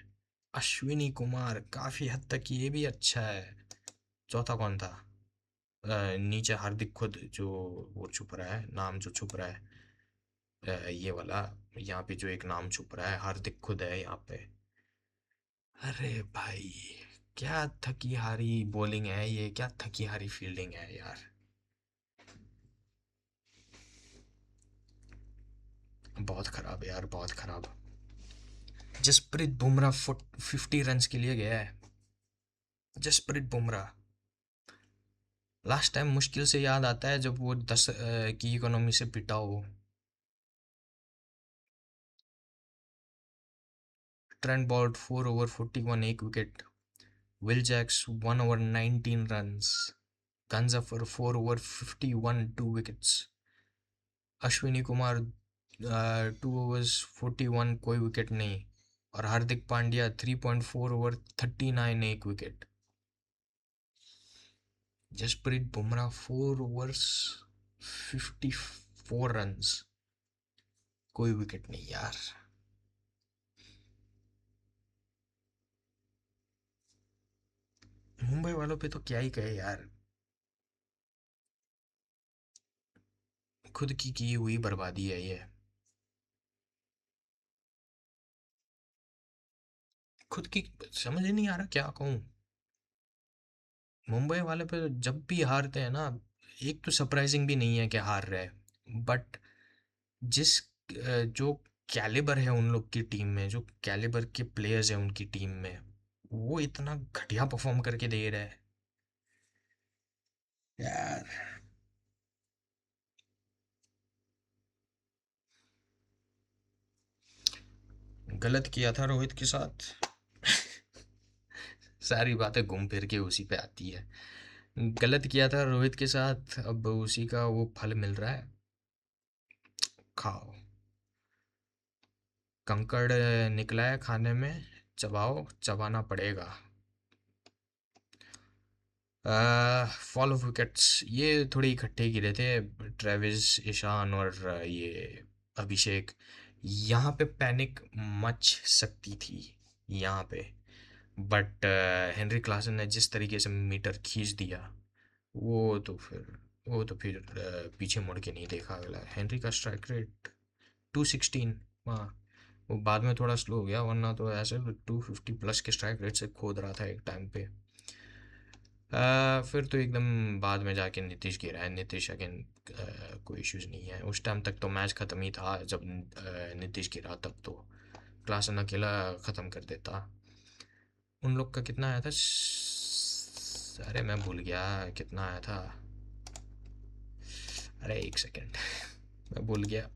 Speaker 1: अश्विनी कुमार काफ़ी हद तक ये भी अच्छा है। चौथा कौन था? नीचे हार्दिक खुद, जो वो छुप रहा है, नाम जो छुप रहा है, ये वाला, यहाँ पे जो एक नाम छुप रहा है, हार्दिक खुद है यहाँ पे। अरे भाई, क्या थकी हारी बॉलिंग है ये, क्या थकी हारी फील्डिंग है यार। बहुत खराब है यार, बहुत खराब। जसप्रीत बुमराह 50 रन के लिए गया है, जसप्रीत बुमराह। लास्ट टाइम मुश्किल से याद आता है जब वो 10 की इकोनॉमी से पिटा हो। Trent Boult 4 over 41, 1 wicket. Will Jacks 1 over 19 runs. Ghazanfar 4 over 51, 2 wickets. Ashwani Kumar 2 overs 41, कोई विकेट नहीं। और Hardik Pandya 3.4 over 39, 1 wicket. Jasprit Bumrah 4 overs 54 runs, कोई विकेट नहीं यार। मुंबई वालों पे तो क्या ही कहे यार, खुद की हुई बर्बादी है ये। खुद की, समझ ही नहीं आ रहा क्या कहूँ। मुंबई वाले पे जब भी हारते हैं ना, एक तो सरप्राइजिंग भी नहीं है कि हार रहे, बट जिस जो कैलिबर है उन लोग की टीम में, जो कैलिबर के प्लेयर्स हैं उनकी टीम में, वो इतना घटिया परफॉर्म करके दे रहे हैं यार। गलत किया था रोहित के साथ। सारी बातें घूम फिर के उसी पे आती है। गलत किया था रोहित के साथ, अब उसी का वो फल मिल रहा है। खाओ, कंकड़ निकला है खाने में, चबाओ, चबाना पड़ेगा। फॉल ऑफ विकेट्स ये थोड़े इकट्ठे गिरे थे, ट्रेविस, ईशान और ये अभिषेक। यहाँ पे पैनिक मच सकती थी यहाँ पे, बट हेनरी क्लासन ने जिस तरीके से मीटर खींच दिया, वो तो फिर पीछे मुड़ के नहीं देखा अगला। हेनरी का स्ट्राइक रेट 216। हाँ, वो बाद में थोड़ा स्लो हो गया, वरना तो ऐसे 250 प्लस के स्ट्राइक रेट से खोद रहा था एक टाइम पे। फिर तो एकदम बाद में जाके नीतीश गिरा है। नीतीश अगेन कोई इश्यूज नहीं है। उस टाइम तक तो मैच ख़त्म ही था, जब नीतीश गिरा तब तो क्लासन अकेला ख़त्म कर देता। उन लोग का कितना आया था? अरे मैं भूल गया कितना आया था। अरे एक सेकेंड मैं भूल गया।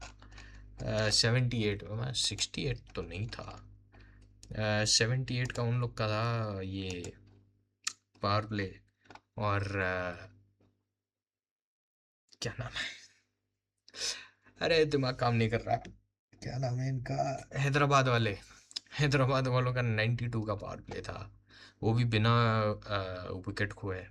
Speaker 1: 78। मैं 68 तो नहीं था। 78 का उन लोग का था ये पावर प्ले। और क्या नाम है, अरे दिमाग काम नहीं कर रहा, क्या नाम है इनका, हैदराबाद वाले, हैदराबाद वालों का 92 का पावर प्ले था, वो भी बिना विकेट खोए।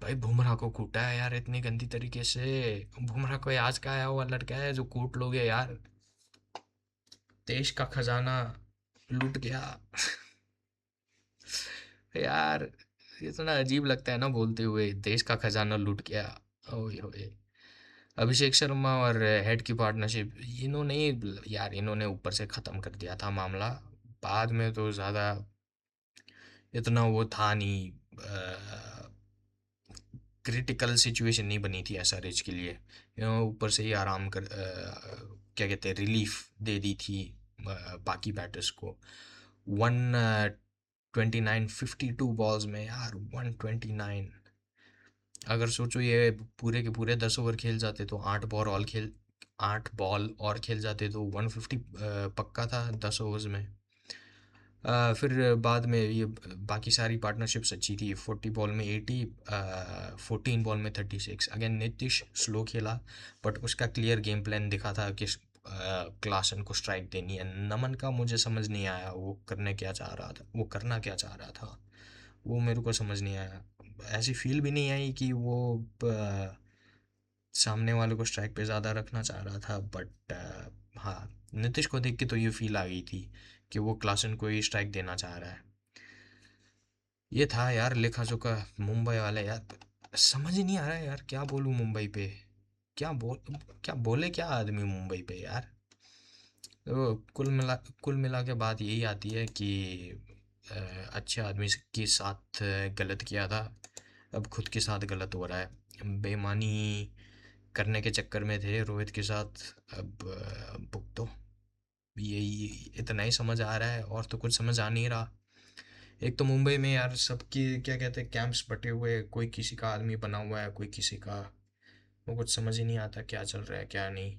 Speaker 1: भाई बुमराह को कूटा है यार इतनी गंदी तरीके से। बुमराह कोई आज का आया हुआ लड़का है जो कूट लोगे यार? देश का खजाना लूट गया यार, इतना अजीब लगता है ना बोलते हुए, देश का खजाना लूट गया। ओए होए। अभिषेक शर्मा और हेड की पार्टनरशिप, इन्होंने यार इन्होंने ऊपर से ख़त्म कर दिया था मामला। बाद में तो ज़्यादा इतना वो था नहीं, क्रिटिकल सिचुएशन नहीं बनी थी एसआरएच के लिए। ऊपर से ही आराम कर क्या कहते हैं, रिलीफ दे दी थी बाकी बैटर्स को। 129 52 बॉल्स में यार 129। अगर सोचो ये पूरे के पूरे 10 ओवर खेल जाते तो 8 बॉल और खेल जाते तो 150 पक्का था 10 ओवर्स में। फिर बाद में ये बाकी सारी पार्टनरशिप्स अच्छी थी। 40 बॉल में 80, 14 बॉल में 36। अगेन नीतीश स्लो खेला, बट उसका क्लियर गेम प्लान दिखा था कि क्लासन को स्ट्राइक देनी है। नमन का मुझे समझ नहीं आया वो करने क्या चाह रहा था, वो करना क्या चाह रहा था, वो मेरे को समझ नहीं आया। ऐसी फील भी नहीं आई कि वो सामने वाले को स्ट्राइक पे ज़्यादा रखना चाह रहा था, बट हाँ, नीतीश को देख के तो ये फील आ गई थी कि वो क्लासन को ही स्ट्राइक देना चाह रहा है। ये था यार लेखा जोखा मुंबई वाले यार। समझ ही नहीं आ रहा है यार क्या बोलूँ मुंबई पे। क्या बोल क्या बोले क्या आदमी मुंबई पे यार। तो कुल मिला के बात यही आती है कि अ, अच्छे आदमी के साथ गलत किया था, अब खुद के साथ गलत हो रहा है। बेईमानी करने के चक्कर में थे रोहित के साथ। अब भुगतो। यही इतना ही समझ आ रहा है, और तो कुछ समझ आ नहीं रहा। एक तो मुंबई में यार सबकी क्या कहते हैं कैंप्स बटे हुए हैं, कोई किसी का आदमी बना हुआ है, कोई किसी का। वो कुछ समझ ही नहीं आता क्या चल रहा है क्या नहीं।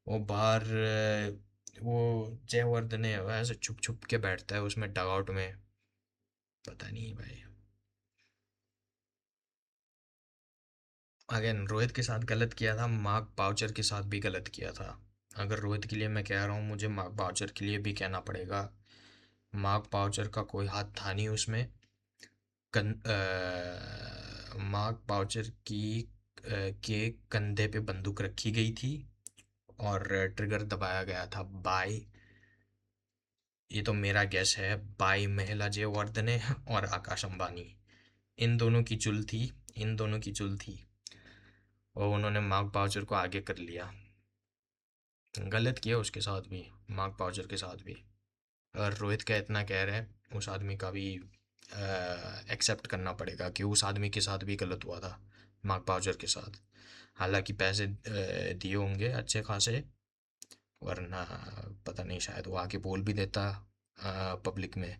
Speaker 1: वो बाहर वो जयवर्धने ऐसे छुप छुप के बैठता है उसमें डगआउट में। पता नहीं भाई। अगेन रोहित के साथ गलत किया था, मार्क बाउचर के साथ भी गलत किया था। अगर रोहित के लिए मैं कह रहा हूँ, मुझे मार्क बाउचर के लिए भी कहना पड़ेगा। मार्क बाउचर का कोई हाथ था नहीं उसमें। मार्क बाउचर के कंधे पे बंदूक रखी गई थी और ट्रिगर दबाया गया था बाय, ये तो मेरा गैस है, बाय महिला जयवर्धने और आकाश अंबानी। इन दोनों की चुल थी, इन दोनों की चुल थी, और उन्होंने मार्क बाउचर को आगे कर लिया। गलत किया उसके साथ भी, मार्क बाउचर के साथ भी। और रोहित का इतना कह रहे हैं, उस आदमी का भी एक्सेप्ट करना पड़ेगा कि उस आदमी के साथ भी गलत हुआ था, मार्क बाउचर के साथ। हालांकि पैसे दिए होंगे अच्छे खासे, वरना पता नहीं शायद वो आके बोल भी देता पब्लिक में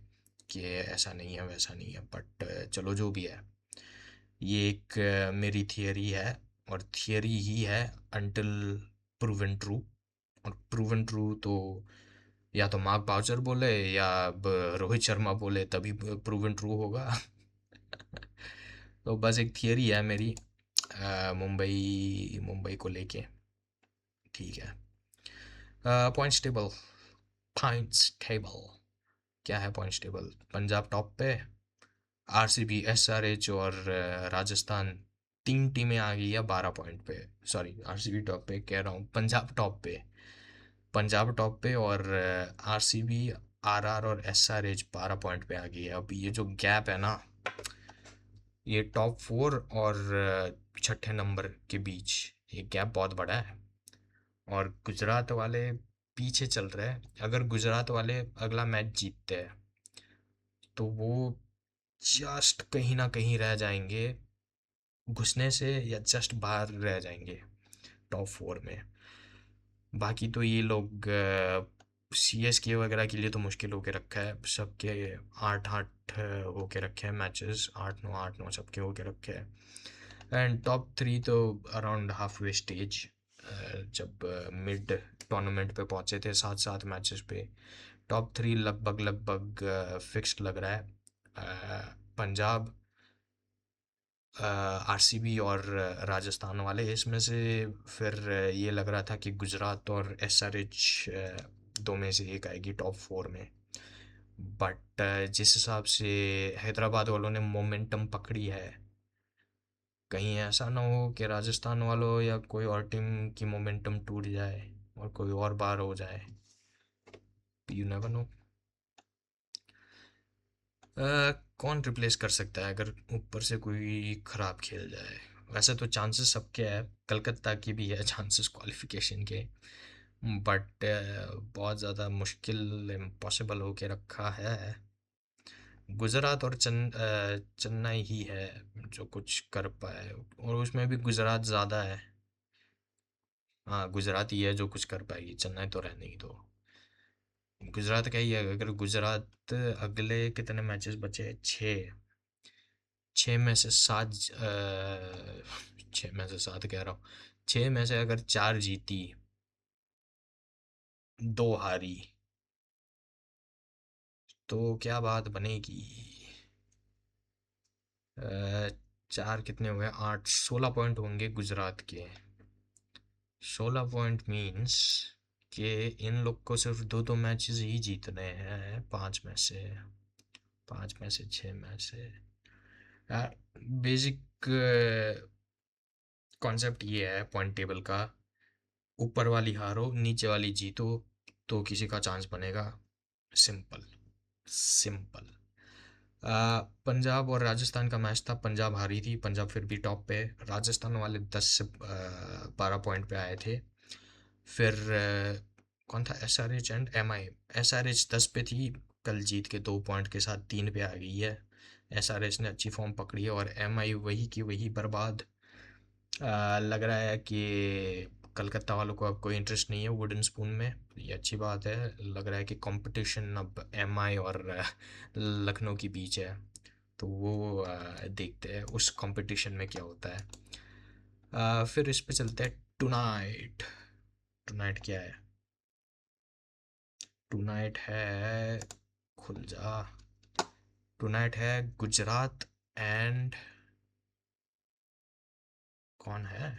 Speaker 1: कि ऐसा नहीं है वैसा नहीं है। बट चलो जो भी है, ये एक मेरी थियरी है, और थियरी ही है अनटिल प्रूवन ट्रू। और प्रूवन ट्रू तो या तो मार्क बाउचर बोले या रोहित शर्मा बोले, तभी प्रूवन ट्रू होगा। तो बस एक थियरी है मेरी मुंबई मुंबई को लेके। ठीक है। Points table. पॉइंट्स टेबल क्या है? पॉइंट्स टेबल, पंजाब टॉप पे, आरसीबी, एसआरएच और राजस्थान, तीन टीमें आ गई है 12 पॉइंट पे। सॉरी, आरसीबी टॉप पे कह रहा हूँ, पंजाब टॉप पे। पंजाब टॉप पे और आरसीबी, आरआर और एसआरएच 12 पॉइंट पे आ गई है। अब ये जो गैप है ना, ये टॉप 4 और छठे नंबर के बीच ये गैप बहुत बड़ा है। और गुजरात वाले पीछे चल रहे हैं। अगर गुजरात वाले अगला मैच जीतते हैं तो वो जस्ट कहीं ना कहीं रह जाएंगे घुसने से, या जस्ट बाहर रह जाएंगे टॉप 4 में। बाकी तो ये लोग सीएसके वगैरह के लिए तो मुश्किल होके रखा है सबके। 8-8 होके रखे हैं मैचेस, 8-9 सबके होके रखे हैं। एंड टॉप 3 तो अराउंड हाफ वे स्टेज, जब मिड टूर्नामेंट पे पहुंचे थे 7-7 मैचेस पे, टॉप 3 लगभग लगभग फिक्स्ड लग रहा है। पंजाब, आरसीबी और राजस्थान वाले इसमें से। फिर ये लग रहा था कि गुजरात और एसआरएच दो में से एक आएगी टॉप 4 में। बट जिस हिसाब से हैदराबाद वालों ने मोमेंटम पकड़ी है, कहीं ऐसा ना हो कि राजस्थान वालों या कोई और टीम की मोमेंटम टूट जाए और कोई और बार हो जाए। You never know. कौन रिप्लेस कर सकता है अगर ऊपर से कोई खराब खेल जाए? वैसे तो चांसेस सबके हैं, कलकत्ता की भी है चांसेस क्वालिफिकेशन के। बट बहुत ज़्यादा मुश्किल, इम्पॉसिबल होके रखा है। गुजरात और चेन्नई ही है जो कुछ कर पाए, और उसमें भी गुजरात ज़्यादा है। हाँ, गुजरात ही है जो कुछ कर पाएगी, चेन्नई तो रहने ही दो। गुजरात का ही है। अगर गुजरात अगले कितने मैचेस बचे? छः। छः में से सात, छः में से सात कह रहा हूँ, छः में से अगर चार जीती, दो हारी, तो क्या बात बनेगी? अ, चार कितने हुए? आठ, 16 पॉइंट होंगे गुजरात के। 16 पॉइंट मीन्स कि इन लोग को सिर्फ दो दो मैचेस ही जीतने हैं पांच में से। पांच में से, छः में से। बेसिक कॉन्सेप्ट ये है पॉइंट टेबल का, ऊपर वाली हारो नीचे वाली जीतो तो किसी का चांस बनेगा। Simple, simple. पंजाब और राजस्थान का मैच था, पंजाब हारी थी, पंजाब फिर भी टॉप पे। राजस्थान वाले 10 से 12 पॉइंट पे आए थे। फिर कौन था? SRH and MI. एसआरएच 10 पे थी, कल जीत के 2 पॉइंट के साथ 3 पे आ गई है। एसआरएच ने अच्छी फॉर्म पकड़ी है, और एमआई वही की वही बर्बाद। लग रहा है कि कलकत्ता वालों को अब कोई इंटरेस्ट नहीं है वुडन स्पून में। ये अच्छी बात है। लग रहा है कि कंपटीशन अब एमआई और लखनऊ के बीच है। तो वो देखते हैं उस कंपटीशन में क्या होता है। फिर इस पे चलते हैं। टुनाइट। टुनाइट क्या है? टुनाइट है, खुल जा। टुनाइट है गुजरात एंड, कौन है?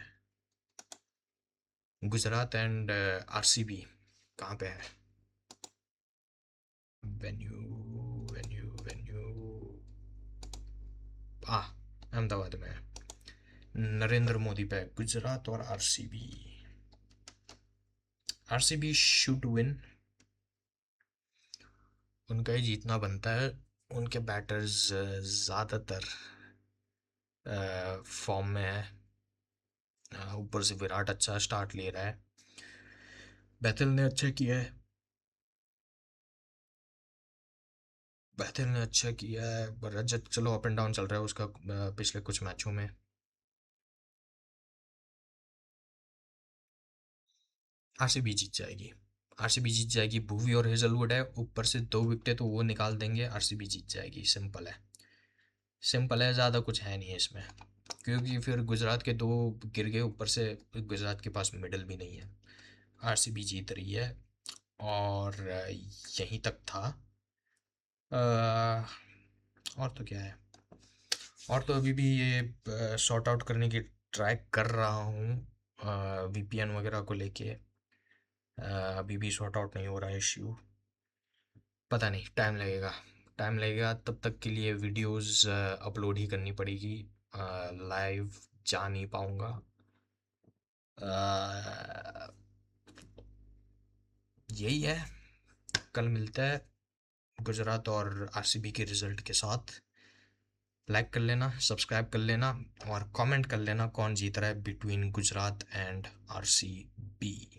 Speaker 1: Gujarat and RCB. कहाँ पे है वेन्यू? वेन्यू वेन्यू आ अहमदाबाद में है। नरेंद्र मोदी पे है, गुजरात और आरसीबी। आरसीबी शुड विन, उनका ही जीतना बनता है। उनके बैटर्स ज़्यादातर फॉर्म में है। ऊपर से विराट अच्छा स्टार्ट ले रहा है, बैथिल ने अच्छा किया है। बैथिल ने अच्छा किया है, पर रजत चलो अप एंड डाउन चल रहा है उसका पिछले कुछ मैचों में। आरसीबी जीत जाएगी। आरसीबी जीत जाएगी। भुवी और हेजलवुड है ऊपर से, 2 विकेटें तो वो निकाल देंगे, आरसीबी जीत जाएगी। सिंपल है, सिंपल है, ज़्यादा कुछ है नहीं है इसमें। क्योंकि फिर गुजरात के दो गिर गए, ऊपर से गुजरात के पास मिडल भी नहीं है। आरसीबी जीत रही है। और यहीं तक था। अ, और तो क्या है? और तो अभी भी ये सॉर्ट आउट करने की ट्राई कर रहा हूँ वीपीएन वगैरह को लेके। अभी भी सॉर्ट आउट नहीं हो रहा है इश्यू। पता नहीं, टाइम लगेगा। तब तक के लिए वीडियोस अपलोड ही करनी पड़ेगी। लाइव जा नहीं पाऊँगा। अ, यही है। कल मिलते हैं गुजरात और आरसीबी के रिजल्ट के साथ। लाइक कर लेना, सब्सक्राइब कर लेना और कमेंट कर लेना कौन जीत रहा है बिटवीन गुजरात एंड आरसीबी।